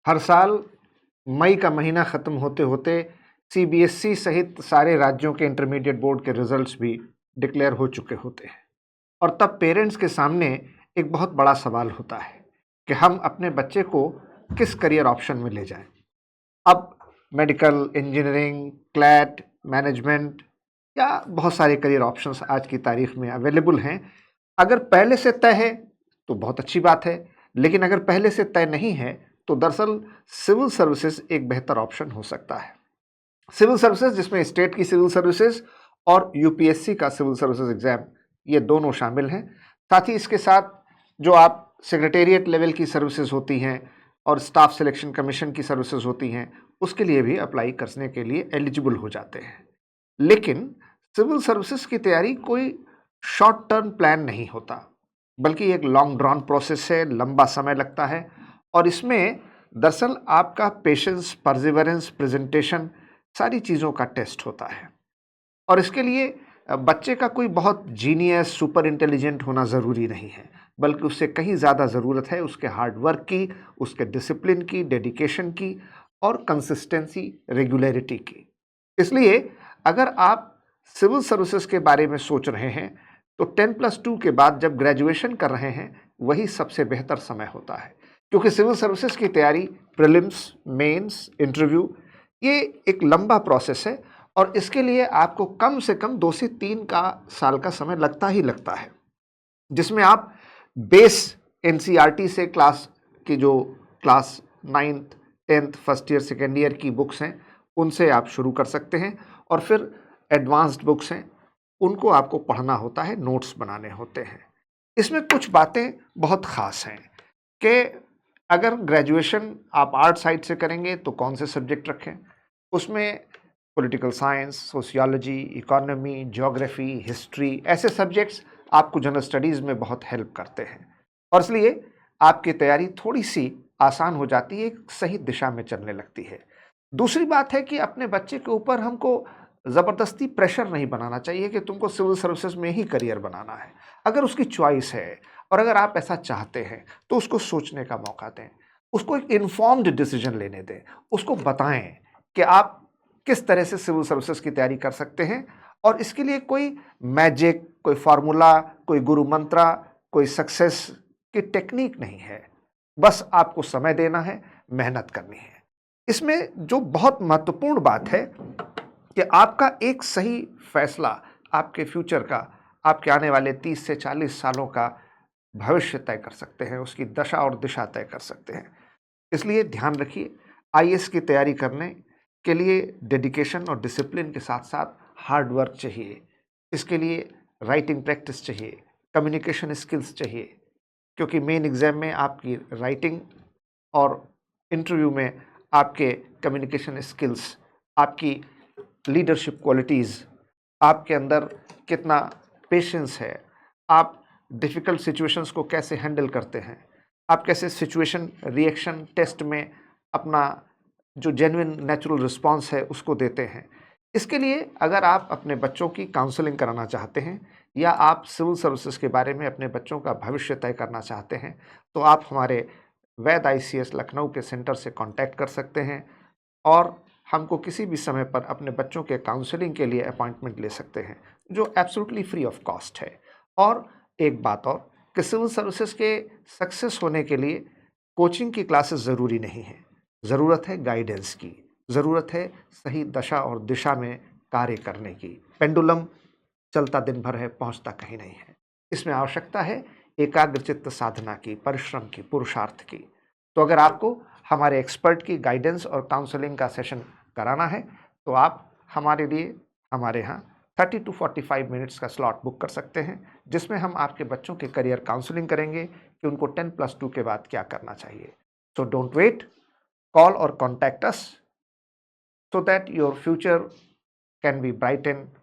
हर साल मई का महीना ख़त्म होते होते सीबीएसई सहित सारे राज्यों के इंटरमीडिएट बोर्ड के रिजल्ट्स भी डिक्लेयर हो चुके होते हैं और तब पेरेंट्स के सामने एक बहुत बड़ा सवाल होता है कि हम अपने बच्चे को किस करियर ऑप्शन में ले जाएं। अब मेडिकल, इंजीनियरिंग, क्लैट, मैनेजमेंट या बहुत सारे करियर ऑप्शंस आज की तारीख में अवेलेबल हैं। अगर पहले से तय है तो बहुत अच्छी बात है, लेकिन अगर पहले से तय नहीं है तो दरअसल सिविल सर्विसेज एक बेहतर ऑप्शन हो सकता है। सिविल सर्विसेज जिसमें स्टेट की सिविल सर्विसेज और यूपीएससी का सिविल सर्विसेज एग्जाम, ये दोनों शामिल हैं। साथ ही इसके साथ जो आप सेक्रेटेरिएट लेवल की सर्विसेज होती हैं और स्टाफ सिलेक्शन कमीशन की सर्विसेज होती हैं, उसके लिए भी अप्लाई करने के लिए एलिजिबल हो जाते हैं। लेकिन सिविल सर्विसेज की तैयारी कोई शॉर्ट टर्म प्लान नहीं होता, बल्कि एक लॉन्ग ड्रॉन प्रोसेस है, लंबा समय लगता है और इसमें दरअसल आपका पेशेंस, परसिवरेंस, प्रेजेंटेशन, सारी चीज़ों का टेस्ट होता है। और इसके लिए बच्चे का कोई बहुत जीनियस, सुपर इंटेलिजेंट होना ज़रूरी नहीं है, बल्कि उससे कहीं ज़्यादा ज़रूरत है उसके हार्ड वर्क की, उसके डिसिप्लिन की, डेडिकेशन की और कंसिस्टेंसी, रेगुलरिटी की। इसलिए अगर आप सिविल सर्विसेज के बारे में सोच रहे हैं तो 10+2 के बाद जब ग्रेजुएशन कर रहे हैं वही सबसे बेहतर समय होता है, क्योंकि सिविल सर्विसेज की तैयारी प्रीलिम्स, मेंस, इंटरव्यू, ये एक लंबा प्रोसेस है और इसके लिए आपको कम से कम 2 से 3 साल का समय लगता ही लगता है, जिसमें आप बेस एनसीईआरटी से class 9th, 10th, first year, second year की बुक्स हैं, उनसे आप शुरू कर सकते हैं और फिर एडवांस्ड बुक्स हैं, उनको आपको पढ़ना होता है, नोट्स बनाने होते हैं। इसमें कुछ बातें बहुत ख़ास हैं कि अगर ग्रेजुएशन आप आर्ट साइड से करेंगे तो कौन से सब्जेक्ट रखें। उसमें political science, sociology, economy, geography, history, ऐसे सब्जेक्ट्स आपको जनरल स्टडीज़ में बहुत हेल्प करते हैं और इसलिए आपकी तैयारी थोड़ी सी आसान हो जाती है, एक सही दिशा में चलने लगती है। दूसरी बात है कि अपने बच्चे के ऊपर हमको ज़बरदस्ती प्रेशर नहीं बनाना चाहिए कि तुमको सिविल सर्विसेज में ही करियर बनाना है। अगर उसकी चॉइस है और अगर आप ऐसा चाहते हैं तो उसको सोचने का मौका दें, उसको एक इन्फॉर्म्ड डिसीजन लेने दें, उसको बताएं कि आप किस तरह से सिविल सर्विसेज की तैयारी कर सकते हैं और इसके लिए कोई मैजिक, कोई फार्मूला, कोई गुरु मंत्रा, कोई सक्सेस की टेक्निक नहीं है। बस आपको समय देना है, मेहनत करनी है। इसमें जो बहुत महत्वपूर्ण बात है कि आपका एक सही फैसला आपके फ्यूचर का, आपके आने वाले 30 से 40 सालों का भविष्य तय कर सकते हैं, उसकी दशा और दिशा तय कर सकते हैं। इसलिए ध्यान रखिए, आईएएस की तैयारी करने के लिए डेडिकेशन और डिसिप्लिन के साथ साथ हार्ड वर्क चाहिए। इसके लिए राइटिंग प्रैक्टिस चाहिए, कम्युनिकेशन स्किल्स चाहिए, क्योंकि मेन एग्जाम में आपकी राइटिंग और इंटरव्यू में आपके कम्युनिकेशन स्किल्स, आपकी लीडरशिप क्वालिटीज़, आपके अंदर कितना पेशेंस है, आप डिफ़िकल्ट सिचुएशंस को कैसे हैंडल करते हैं, आप कैसे सिचुएशन रिएक्शन टेस्ट में अपना जो जेन्युइन नेचुरल रिस्पॉन्स है उसको देते हैं। इसके लिए अगर आप अपने बच्चों की काउंसलिंग कराना चाहते हैं या आप सिविल सर्विसेज के बारे में अपने बच्चों का भविष्य तय करना चाहते हैं तो आप हमारे वैद आईसीएस लखनऊ के सेंटर से कांटेक्ट कर सकते हैं और हमको किसी भी समय पर अपने बच्चों के काउंसलिंग के लिए अपॉइंटमेंट ले सकते हैं, जो एब्सोल्युटली फ्री ऑफ कॉस्ट है। और एक बात और कि सिविल सर्विसेज के सक्सेस होने के लिए कोचिंग की क्लासेस ज़रूरी नहीं है, ज़रूरत है गाइडेंस की, ज़रूरत है सही दशा और दिशा में कार्य करने की। पेंडुलम चलता दिन भर है, पहुंचता कहीं नहीं है। इसमें आवश्यकता है एकाग्रचित्त साधना की, परिश्रम की, पुरुषार्थ की। तो अगर आपको हमारे एक्सपर्ट की गाइडेंस और काउंसलिंग का सेशन कराना है तो आप हमारे लिए हमारे यहाँ 30 to 45 मिनट्स का स्लॉट बुक कर सकते हैं, जिसमें हम आपके बच्चों के करियर काउंसलिंग करेंगे कि उनको 10+2 के बाद क्या करना चाहिए। So don't wait, call or contact us so that your future can be brightened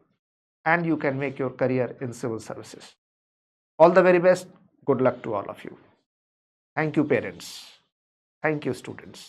and you can make your career in civil services. All the very best. Good luck to all of you. Thank you, parents. Thank you, students.